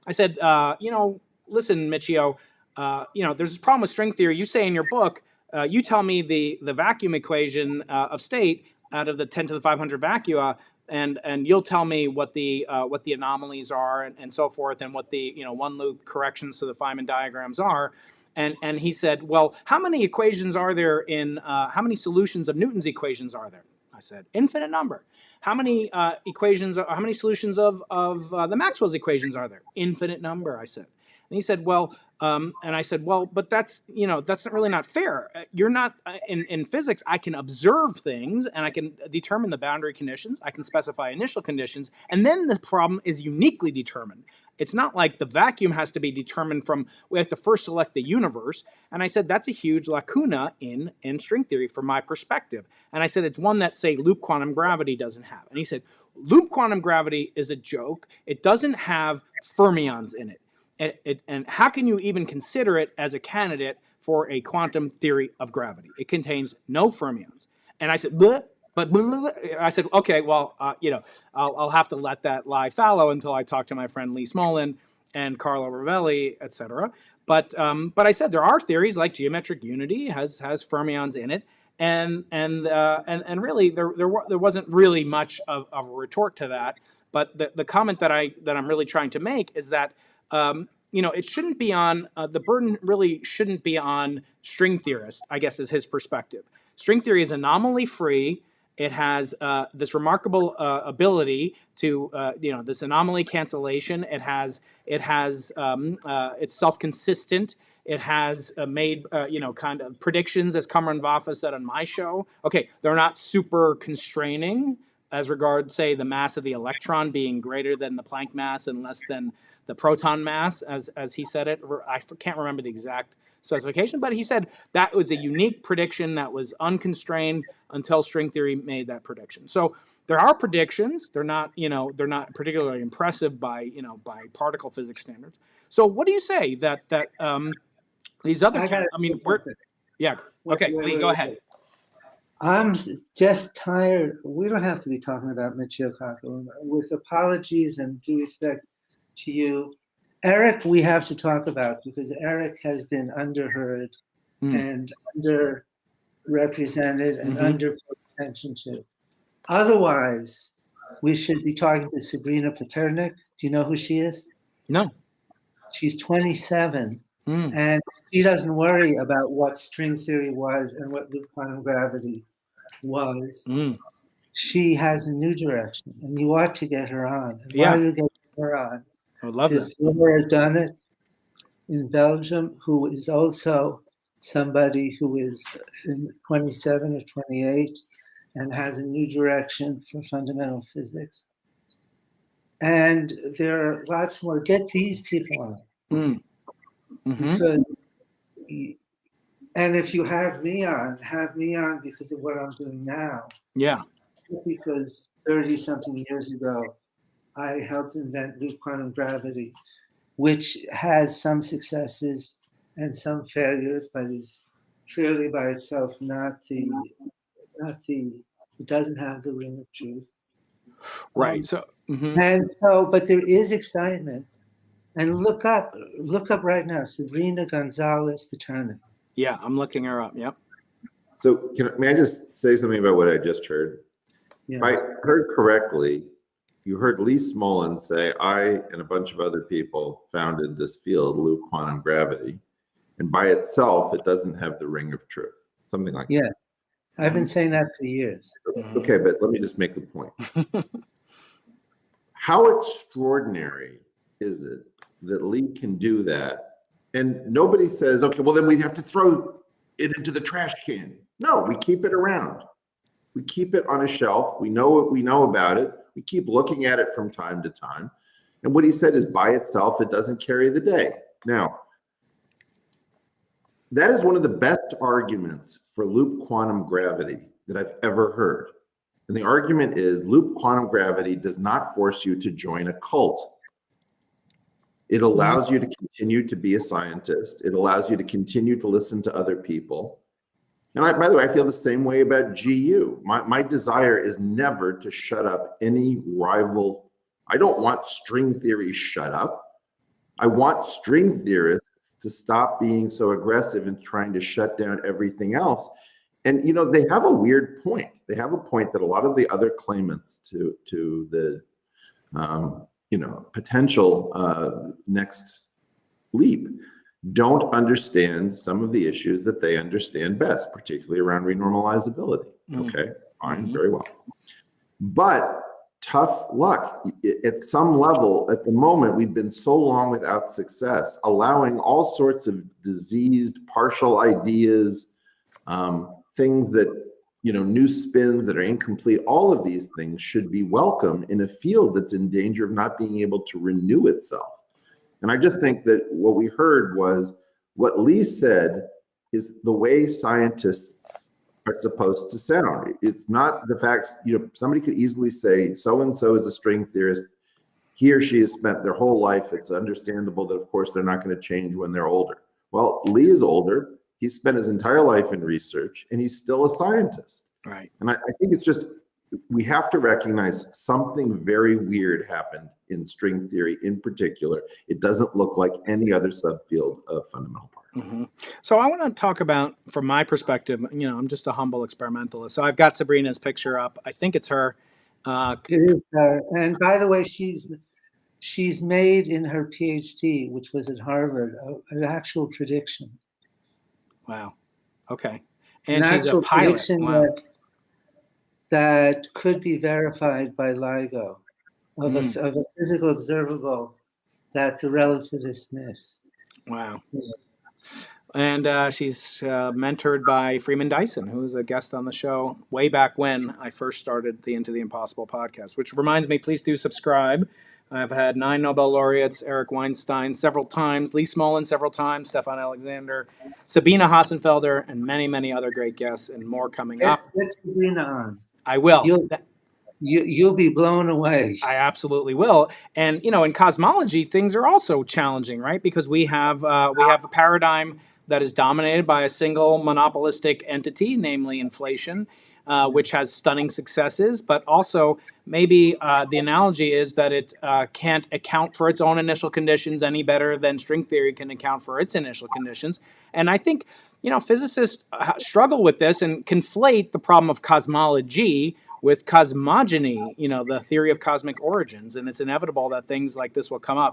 I said, listen, Michio, there's this problem with string theory. You say in your book, you tell me the vacuum equation of state out of the 10 to the 500 vacua, and you'll tell me what the anomalies are and so forth, and what the one loop corrections to the Feynman diagrams are. And he said, well, how many equations are there in how many solutions of Newton's equations are there? I said, infinite number. How many how many solutions of the Maxwell's equations are there? Infinite number, I said. And he said, well, and I said, well, but that's not really not fair. You're not in physics. I can observe things and I can determine the boundary conditions. I can specify initial conditions, and then the problem is uniquely determined. It's not like the vacuum has to be determined from, we have to first select the universe. And I said, that's a huge lacuna in string theory from my perspective. And I said, it's one that, say, loop quantum gravity doesn't have. And he said, loop quantum gravity is a joke. It doesn't have fermions in it. And how can you even consider it as a candidate for a quantum theory of gravity? It contains no fermions. And I said, bleh. But I said, okay, well, I'll have to let that lie fallow until I talk to my friend Lee Smolin and Carlo Rovelli, et cetera. But I said there are theories like geometric unity has fermions in it, and really there wasn't really much of a retort to that. But the comment that I'm really trying to make is that it shouldn't be on the burden really shouldn't be on string theorists, I guess, is his perspective. String theory is anomaly free. It has this remarkable ability to, this anomaly cancellation. It's self-consistent. It has made, kind of predictions, as Kamran Vafa said on my show. Okay, they're not super constraining as regards, say, the mass of the electron being greater than the Planck mass and less than the proton mass, as he said it. I can't remember the exact specification, but he said that was a unique prediction that was unconstrained until string theory made that prediction. So there are predictions. They're not particularly impressive by particle physics standards. So what do you say that these other? Yeah. Okay, Lee, go ahead. I'm just tired. We don't have to be talking about Michio Kaku. With apologies and due respect to you, Eric, we have to talk about, because Eric has been underheard and underrepresented and under attention to. Otherwise, we should be talking to Sabrina Pasterski. Do you know who she is? No. She's 27, and she doesn't worry about what string theory was and what loop quantum gravity was. She has a new direction, and you ought to get her on. And while you're getting her on, I would love that. Laura Dunnett in Belgium, who is also somebody who is 27 or 28 and has a new direction for fundamental physics. And there are lots more. Get these people on. Because, and if you have me on because of what I'm doing now. Yeah. Because 30-something years ago, I helped invent loop quantum gravity, which has some successes and some failures, but is clearly by itself it doesn't have the ring of truth. Right. But there is excitement, and look up right now, Sabrina Gonzalez Paterno. Yeah, I'm looking her up. Yep. So may I just say something about what I just heard? Yeah. If I heard correctly, you heard Lee Smolin say, I and a bunch of other people founded this field, loop quantum gravity, and by itself, it doesn't have the ring of truth. Something like that. Yeah, I've been saying that for years. Okay, but let me just make the point. How extraordinary is it that Lee can do that? And nobody says, okay, well, then we have to throw it into the trash can. No, we keep it around. We keep it on a shelf. We know what we know about it. We keep looking at it from time to time. And what he said is, by itself, it doesn't carry the day. Now, that is one of the best arguments for loop quantum gravity that I've ever heard. And the argument is, loop quantum gravity does not force you to join a cult. It allows you to continue to be a scientist. It allows you to continue to listen to other people. And by the way, I feel the same way about GU. My desire is never to shut up any rival. I don't want string theory shut up. I want string theorists to stop being so aggressive and trying to shut down everything else. And, you know, they have a weird point. They have a point that a lot of the other claimants to the, you know, potential next leap don't understand some of the issues that they understand best, particularly around renormalizability. Okay, fine, very well. But tough luck. At some level, at the moment, we've been so long without success, allowing all sorts of diseased, partial ideas, things that, you know, new spins that are incomplete. All of these things should be welcome in a field that's in danger of not being able to renew itself. And I just think that what we heard was what Lee said is the way scientists are supposed to sound. It's not the fact, you know, somebody could easily say, so-and-so is a string theorist. He or she has spent their whole life. It's understandable that, of course, they're not going to change when they're older. Well, Lee is older. He's spent his entire life in research, and he's still a scientist. Right. And I think it's just, we have to recognize something very weird happened in string theory in particular. It doesn't look like any other subfield of fundamental particle. So I want to talk about, from my perspective, you know, I'm just a humble experimentalist. So I've got Sabrina's picture up. I think it's her. It is her. And by the way, she's made in her PhD, which was at Harvard, an actual prediction. Wow. Okay. And an she's a pilot. Wow. That could be verified by LIGO of a physical observable that the relativists miss. Wow. And she's mentored by Freeman Dyson, who was a guest on the show way back when I first started the Into the Impossible podcast, which reminds me, please do subscribe. I've had 9 Nobel laureates, Eric Weinstein several times, Lee Smolin several times, Stefan Alexander, Sabina Hassenfelder, and many, many other great guests, and more coming up. Get Sabina on. I will. You'll be blown away. I absolutely will. And, you know, in cosmology, things are also challenging, right? Because we have a paradigm that is dominated by a single monopolistic entity, namely inflation, which has stunning successes, but also maybe the analogy is that it can't account for its own initial conditions any better than string theory can account for its initial conditions. And I think, you know, physicists struggle with this and conflate the problem of cosmology with cosmogony, you know, the theory of cosmic origins. And it's inevitable that things like this will come up.